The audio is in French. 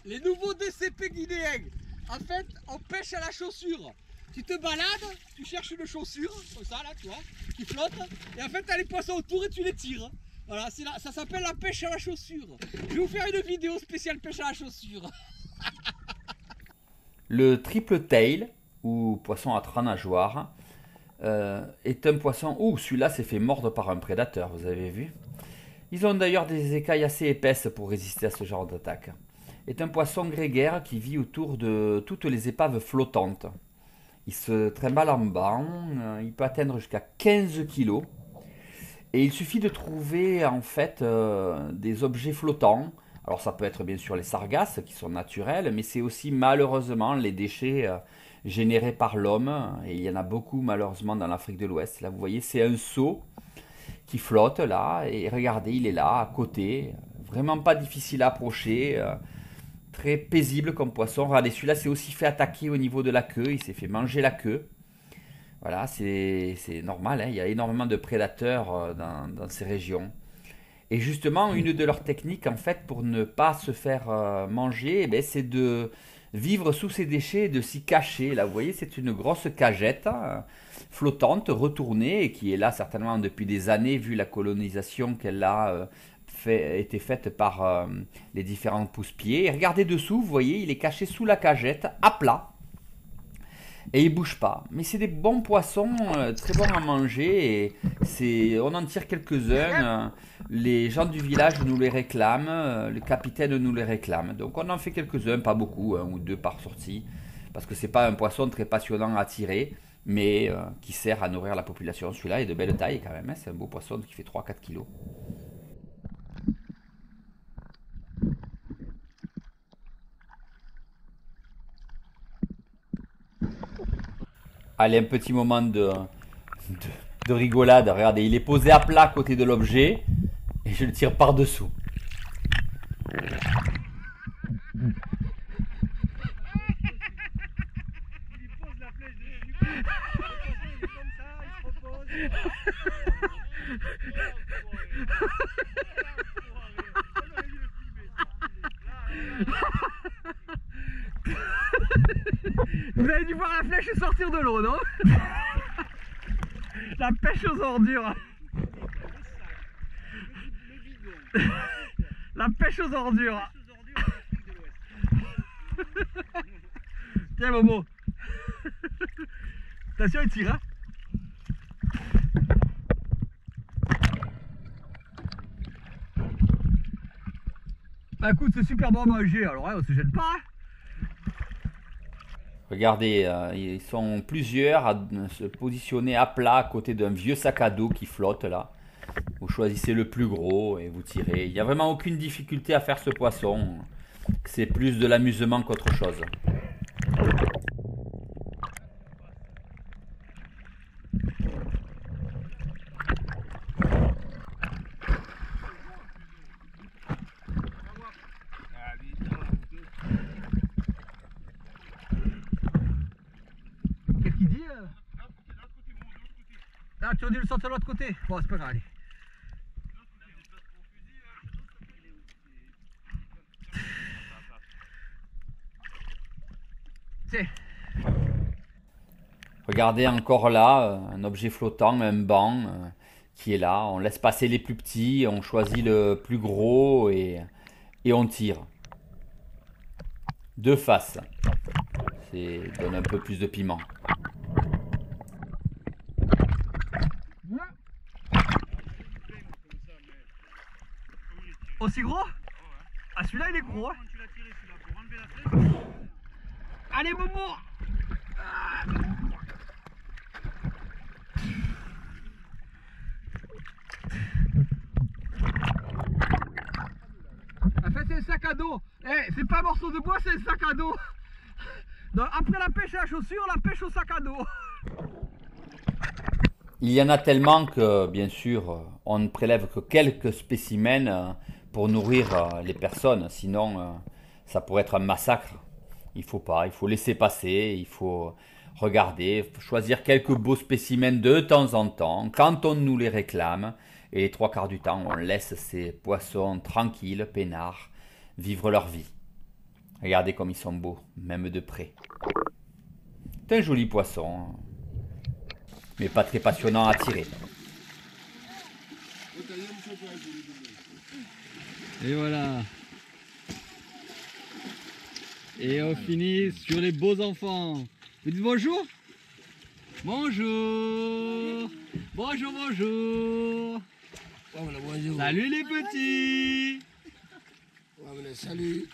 les nouveaux DCP guinéens. En fait, on pêche à la chaussure. Tu te balades, tu cherches une chaussure, comme ça, là, tu vois, qui flotte. Et en fait, tu as les poissons autour et tu les tires. Voilà, ça s'appelle la pêche à la chaussure. Je vais vous faire une vidéo spéciale pêche à la chaussure. Le triple tail, ou poisson à 3 nageoires, est un poisson... Ouh, celui-là s'est fait mordre par un prédateur, vous avez vu. Ils ont d'ailleurs des écailles assez épaisses pour résister à ce genre d'attaque. Est un poisson grégaire qui vit autour de toutes les épaves flottantes. Il se trimballe en banc, il peut atteindre jusqu'à 15 kg. Et il suffit de trouver en fait des objets flottants. Alors ça peut être bien sûr les sargasses qui sont naturels, mais c'est aussi malheureusement les déchets générés par l'homme. Et il y en a beaucoup malheureusement dans l'Afrique de l'Ouest. Là vous voyez c'est un seau qui flotte là. Et regardez il est là à côté. Vraiment pas difficile à approcher. Très paisible comme poisson. Regardez celui-là s'est aussi fait attaquer au niveau de la queue. Il s'est fait manger la queue. Voilà, c'est normal, hein, il y a énormément de prédateurs dans ces régions. Et justement, une de leurs techniques, en fait, pour ne pas se faire manger, eh c'est de vivre sous ces déchets et de s'y cacher. Là, vous voyez, c'est une grosse cagette flottante, retournée, et qui est là certainement depuis des années, vu la colonisation qu'elle a été faite par les différents pousse-pieds. Et regardez dessous, vous voyez, il est caché sous la cagette, à plat. Et ils bougent pas. Mais c'est des bons poissons, très bons à manger. Et on en tire quelques-uns. Les gens du village nous les réclament. Le capitaine nous les réclame. Donc on en fait quelques-uns, pas beaucoup, un ou deux par sortie. Parce que c'est pas un poisson très passionnant à tirer, mais qui sert à nourrir la population. Celui-là est de belle taille quand même. Hein. C'est un beau poisson qui fait 3-4 kilos. Allez, un petit moment de rigolade. Regardez, il est posé à plat à côté de l'objet et je le tire par-dessous. Vous avez dû voir la flèche sortir de l'eau, non? La pêche aux ordures. La pêche aux ordures. Tiens Momo. Attention il tire hein. Bah écoute c'est super bon à manger alors hein, on se gêne pas hein. Regardez, ils sont plusieurs à se positionner à plat à côté d'un vieux sac à dos qui flotte là. Vous choisissez le plus gros et vous tirez. Il n'y a vraiment aucune difficulté à faire ce poisson. C'est plus de l'amusement qu'autre chose. Qu'est-ce qu'il dit Ah tu as dû le sortir de l'autre côté. Bon c'est pas grave allez. Regardez encore là, un objet flottant, un banc qui est là. On laisse passer les plus petits, on choisit le plus gros et on tire. De face. Ça donne un peu plus de piment. Aussi gros? Ah celui-là il est gros hein. Allez Momo. En fait c'est un sac à dos. Eh, c'est pas un morceau de bois, c'est un sac à dos. Donc, après la pêche à la chaussure, la pêche au sac à dos. Il y en a tellement que, bien sûr, on ne prélève que quelques spécimens pour nourrir les personnes. Sinon, ça pourrait être un massacre. Il faut pas, il faut laisser passer, il faut regarder, choisir quelques beaux spécimens de temps en temps, quand on nous les réclame. Et les 3 quarts du temps, on laisse ces poissons tranquilles, peinards, vivre leur vie. Regardez comme ils sont beaux, même de près. C'est un joli poisson, mais pas très passionnant à tirer. Et voilà. Et on finit sur les beaux enfants. Vous dites bonjour? Bonjour. Bonjour, bonjour. Bonjour. Salut les petits. Salut.